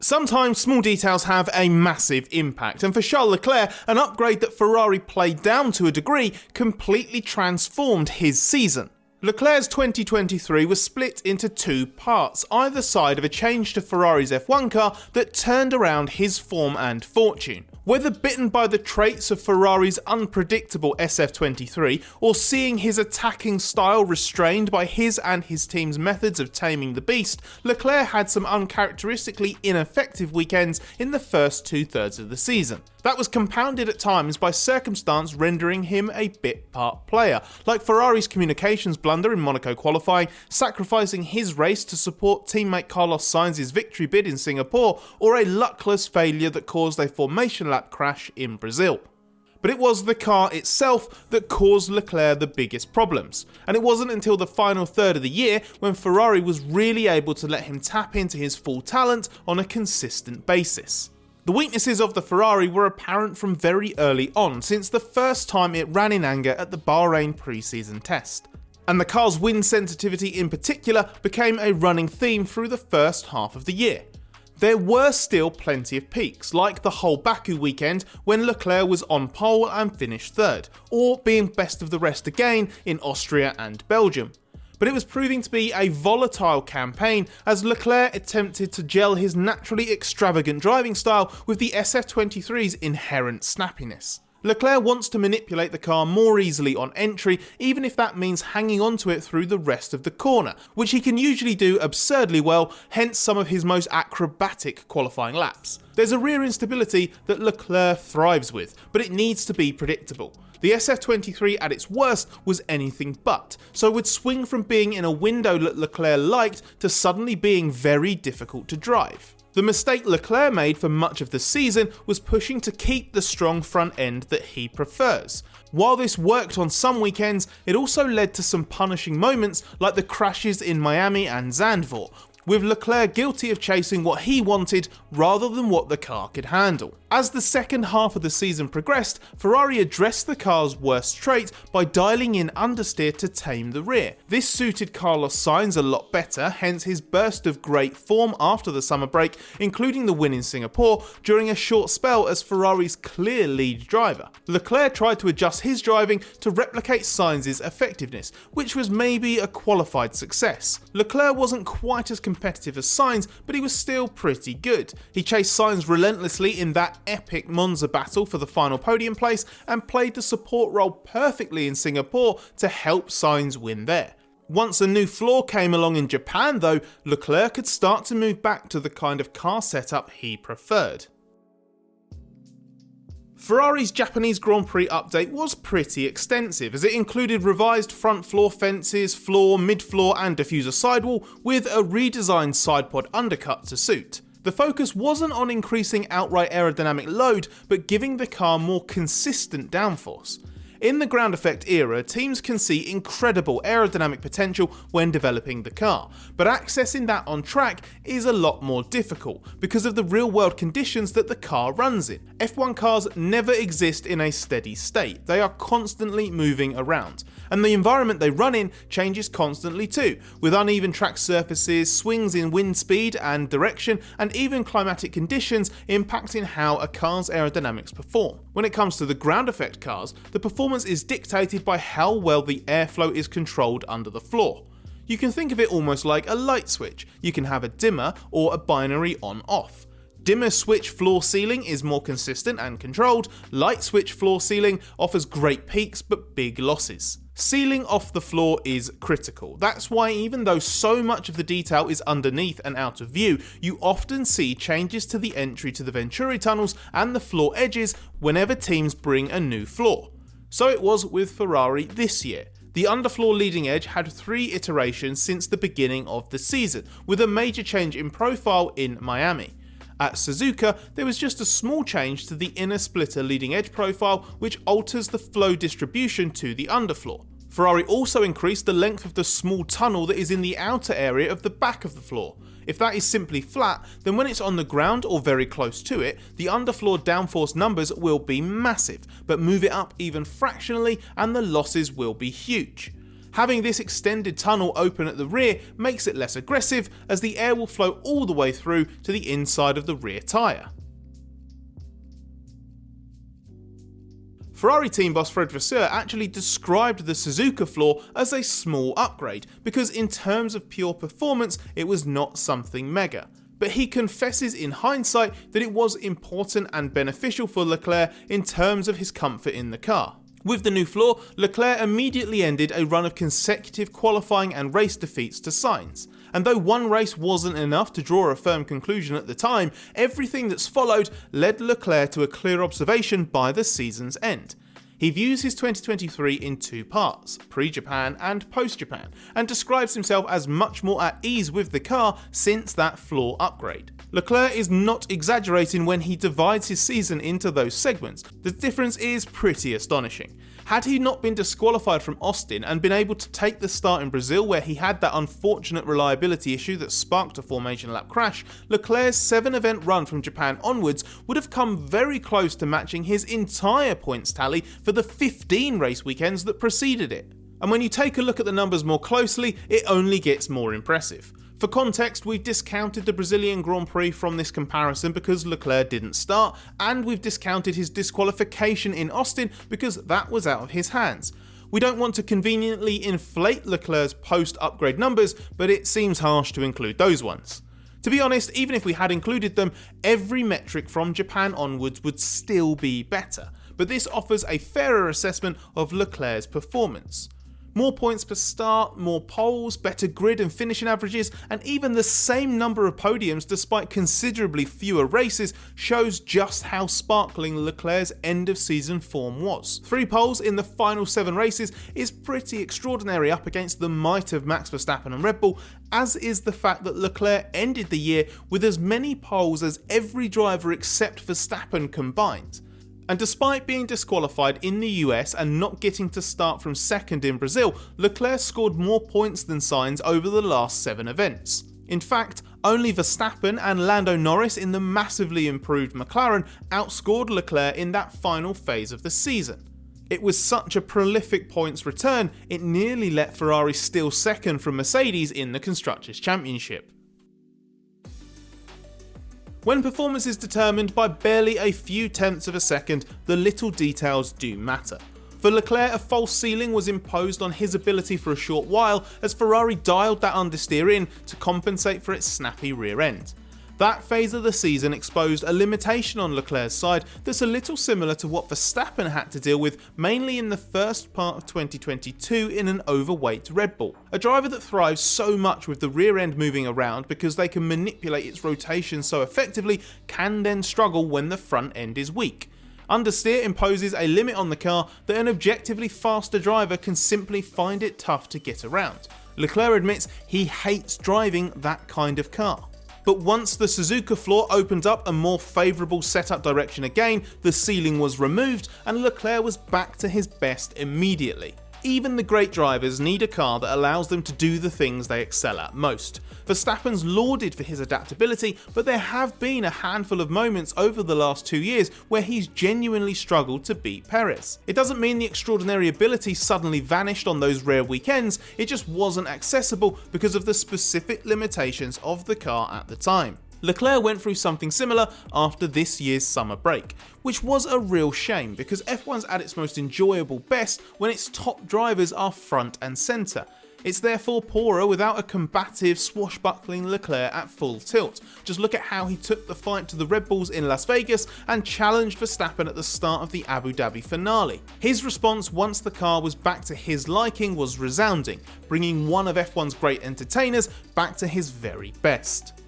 Sometimes small details have a massive impact, and for Charles Leclerc, an upgrade that Ferrari played down to a degree completely transformed his season. Leclerc's 2023 was split into two parts, either side of a change to Ferrari's F1 car that turned around his form and fortune. Whether bitten by the traits of Ferrari's unpredictable SF23 or seeing his attacking style restrained by his and his team's methods of taming the beast, Leclerc had some uncharacteristically ineffective weekends in the first two-thirds of the season. That was compounded at times by circumstance rendering him a bit part player, like Ferrari's communications blunder in Monaco qualifying, sacrificing his race to support teammate Carlos Sainz's victory bid in Singapore, or a luckless failure that caused a formation lap crash in Brazil. But it was the car itself that caused Leclerc the biggest problems, and it wasn't until the final third of the year when Ferrari was really able to let him tap into his full talent on a consistent basis. The weaknesses of the Ferrari were apparent from very early on, since the first time it ran in anger at the Bahrain pre-season test. And the car's wind sensitivity in particular became a running theme through the first half of the year. There were still plenty of peaks, like the whole Baku weekend when Leclerc was on pole and finished third, or being best of the rest again in Austria and Belgium. But it was proving to be a volatile campaign as Leclerc attempted to gel his naturally extravagant driving style with the SF23's inherent snappiness. Leclerc wants to manipulate the car more easily on entry, even if that means hanging onto it through the rest of the corner, which he can usually do absurdly well, hence some of his most acrobatic qualifying laps. There's a rear instability that Leclerc thrives with, but it needs to be predictable. The SF23 at its worst was anything but, so would swing from being in a window that Leclerc liked to suddenly being very difficult to drive. The mistake Leclerc made for much of the season was pushing to keep the strong front end that he prefers. While this worked on some weekends, it also led to some punishing moments like the crashes in Miami and Zandvoort, with Leclerc guilty of chasing what he wanted rather than what the car could handle. As the second half of the season progressed, Ferrari addressed the car's worst trait by dialing in understeer to tame the rear. This suited Carlos Sainz a lot better, hence his burst of great form after the summer break, including the win in Singapore during a short spell as Ferrari's clear lead driver. Leclerc tried to adjust his driving to replicate Sainz's effectiveness, which was maybe a qualified success. Leclerc wasn't quite as competitive as Sainz, but he was still pretty good. He chased Sainz relentlessly in that epic Monza battle for the final podium place and played the support role perfectly in Singapore to help Sainz win there. Once a new floor came along in Japan though, Leclerc could start to move back to the kind of car setup he preferred. Ferrari's Japanese Grand Prix update was pretty extensive, as it included revised front floor fences, floor, mid-floor and diffuser sidewall, with a redesigned sidepod undercut to suit. The focus wasn't on increasing outright aerodynamic load, but giving the car more consistent downforce. In the ground effect era, teams can see incredible aerodynamic potential when developing the car, but accessing that on track is a lot more difficult because of the real world conditions that the car runs in. F1 cars never exist in a steady state, they are constantly moving around, and the environment they run in changes constantly too, with uneven track surfaces, swings in wind speed and direction, and even climatic conditions impacting how a car's aerodynamics perform. When it comes to the ground effect cars, the performance is dictated by how well the airflow is controlled under the floor. You can think of it almost like a light switch. You can have a dimmer or a binary on-off. Dimmer switch floor ceiling is more consistent and controlled, light switch floor ceiling offers great peaks but big losses. Sealing off the floor is critical. That's why even though so much of the detail is underneath and out of view, you often see changes to the entry to the Venturi tunnels and the floor edges whenever teams bring a new floor. So it was with Ferrari this year. The underfloor leading edge had 3 iterations since the beginning of the season, with a major change in profile in Miami. At Suzuka, there was just a small change to the inner splitter leading edge profile, which alters the flow distribution to the underfloor. Ferrari also increased the length of the small tunnel that is in the outer area of the back of the floor. If that is simply flat, then when it's on the ground or very close to it, the underfloor downforce numbers will be massive, but move it up even fractionally and the losses will be huge. Having this extended tunnel open at the rear makes it less aggressive, as the air will flow all the way through to the inside of the rear tyre. Ferrari team boss Fred Vasseur actually described the Suzuka floor as a small upgrade, because in terms of pure performance it was not something mega. But he confesses in hindsight that it was important and beneficial for Leclerc in terms of his comfort in the car. With the new floor, Leclerc immediately ended a run of consecutive qualifying and race defeats to Sainz. And though one race wasn't enough to draw a firm conclusion at the time, everything that's followed led Leclerc to a clear observation by the season's end. He views his 2023 in two parts, pre-Japan and post-Japan, and describes himself as much more at ease with the car since that floor upgrade. Leclerc is not exaggerating when he divides his season into those segments. The difference is pretty astonishing. Had he not been disqualified from Austin and been able to take the start in Brazil, where he had that unfortunate reliability issue that sparked a formation lap crash, Leclerc's 7-event run from Japan onwards would have come very close to matching his entire points tally for the 15 race weekends that preceded it. And when you take a look at the numbers more closely, it only gets more impressive. For context, we've discounted the Brazilian Grand Prix from this comparison because Leclerc didn't start, and we've discounted his disqualification in Austin because that was out of his hands. We don't want to conveniently inflate Leclerc's post-upgrade numbers, but it seems harsh to include those ones. To be honest, even if we had included them, every metric from Japan onwards would still be better, but this offers a fairer assessment of Leclerc's performance. More points per start, more poles, better grid and finishing averages, and even the same number of podiums despite considerably fewer races shows just how sparkling Leclerc's end of season form was. 3 poles in the final 7 races is pretty extraordinary up against the might of Max Verstappen and Red Bull, as is the fact that Leclerc ended the year with as many poles as every driver except Verstappen combined. And despite being disqualified in the US and not getting to start from second in Brazil, Leclerc scored more points than Sainz over the last 7 events. In fact, only Verstappen and Lando Norris in the massively improved McLaren outscored Leclerc in that final phase of the season. It was such a prolific points return, it nearly let Ferrari steal second from Mercedes in the Constructors' Championship. When performance is determined by barely a few tenths of a second, the little details do matter. For Leclerc, a false ceiling was imposed on his ability for a short while as Ferrari dialed that understeer in to compensate for its snappy rear end. That phase of the season exposed a limitation on Leclerc's side that's a little similar to what Verstappen had to deal with mainly in the first part of 2022 in an overweight Red Bull. A driver that thrives so much with the rear end moving around because they can manipulate its rotation so effectively can then struggle when the front end is weak. Understeer imposes a limit on the car that an objectively faster driver can simply find it tough to get around. Leclerc admits he hates driving that kind of car. But once the Suzuka floor opened up a more favourable setup direction again, the ceiling was removed and Leclerc was back to his best immediately. Even the great drivers need a car that allows them to do the things they excel at most. Verstappen's lauded for his adaptability, but there have been a handful of moments over the last 2 years where he's genuinely struggled to beat Perez. It doesn't mean the extraordinary ability suddenly vanished on those rare weekends, it just wasn't accessible because of the specific limitations of the car at the time. Leclerc went through something similar after this year's summer break, which was a real shame because F1's at its most enjoyable best when its top drivers are front and centre. It's therefore poorer without a combative, swashbuckling Leclerc at full tilt. Just look at how he took the fight to the Red Bulls in Las Vegas and challenged Verstappen at the start of the Abu Dhabi finale. His response once the car was back to his liking was resounding, bringing one of F1's great entertainers back to his very best.